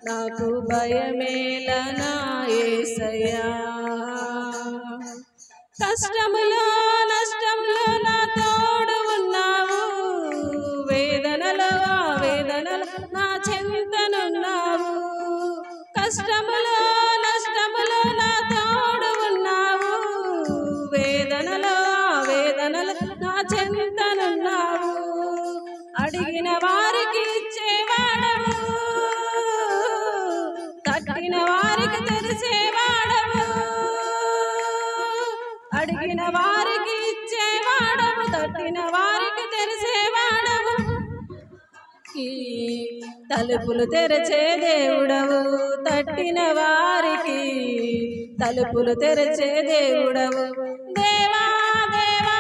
నాకు భయమేలా నా యేసయ్యా. కష్టములో నష్టంలో నా తోడు ఉన్నావు, వేదనలో వేదనలో నా చెంతనున్నావు. కష్టములో నష్టములో నా తోడు ఉన్నావు, వేదనలో వేదనలో నా చెంతనున్నావు. అడిగిన వారికి ఇచ్చేవాడవు, తట్టిన వారికి తెరిచేవాడవు. అడిగిన వారికి ఇచ్చేవాడవు, తట్టిన వారికి తెరిచేవాడవు. తలుపులు తెరచే దేవుడవు, తట్టిన వారికి తలుపులు తెరచే దేవుడవు. దేవా దేవా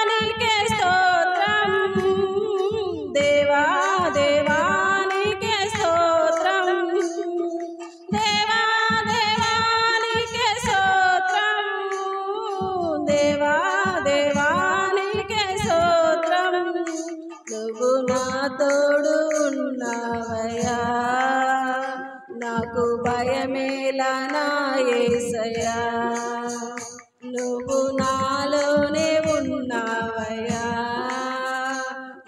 నీకే స్తోత్రం, దేవా దేవా నీకే స్తోత్రం, దేవా దేవా నీకే స్తోత్రం, దేవా దేవా నీకే స్తోత్రం. నువ్వు నా తోడు ఉన్నావయ్యా, నాకు భయమేలా నా యేసయ్యా. నువ్వు నాలోనే ఉన్నావయ్యా,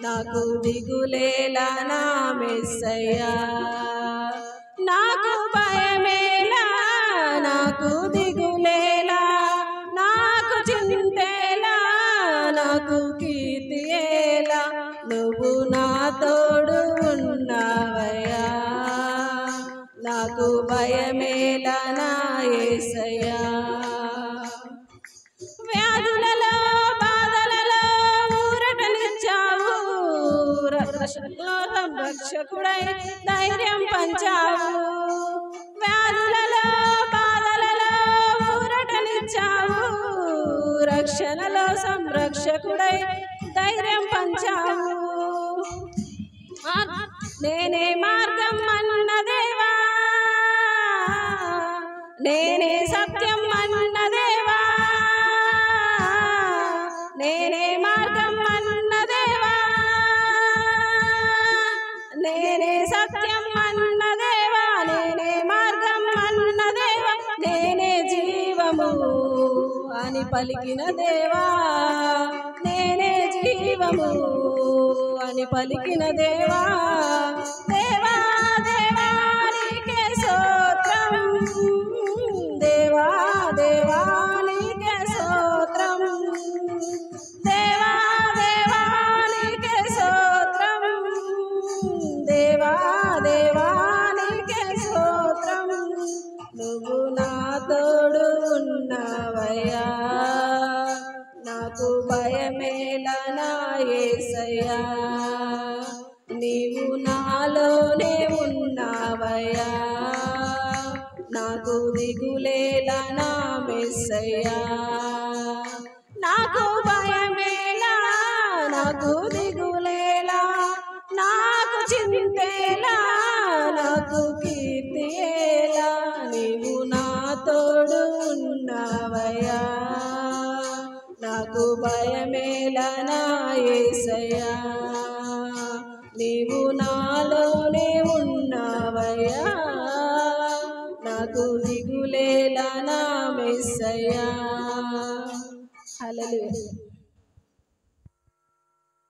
నాకు దిగులేలా నా మెస్సయ్యా. నాకు భయమేలా, నాకు దిగులేలా, నాకు చింతేలా, నాకు కీర్తియేలా. నువ్వు నా తోడు ఉన్నావయ్యా, నాకు భయమేలా నా యేసయ్యా. వ్యాధులలో బాధలలో ఊరటనిచ్చావు, రక్షకుడై ధైర్యం పంచావు. వ్యాధులలో బాధలలో ఊరటనిచ్చావు, రక్షణలో సంరక్షకుడై ధైర్యం పంచావు. నేనే మార్గం అన్న దేవా, నేనే సత్యం అన్న దేవా, నేనే మార్గం అన్న దేవా, నేనే సత్యం అన్న దేవా, నేనే మార్గం అన్న దేవా, నేనే జీవము అని పలికిన దేవా, నేనే జీవము అని పలికిన దేవా. దేవా దేవా నీకే స్తోత్రం, దేవా దేవా నీకే స్తోత్రం, దేవా దేవా నీకే స్తోత్రం, దేవా దేవా నీకే స్తోత్రం. నువ్వు నా తోడు ఉన్నావయ్యా, నాకు భయమేలా నా యేసయ్యా. నీవు నాలోనే ఉన్నావయ్యా, నాకు దిగులేలా నా మెస్సయ్యా. నాకు భయమేలా, నాకు దిగులేలా, నాకు చింతేలా, నాకు కీర్తియేలా. నీవు నా తోడు ఉన్నావయ్యా, నాకు భయమేలా నా యేసయ్యా. నీవు నాలోనే ఉన్నావయ్యా, నాకు దిగులేలా నా మెస్సయ్యా. హల్లెలూయా.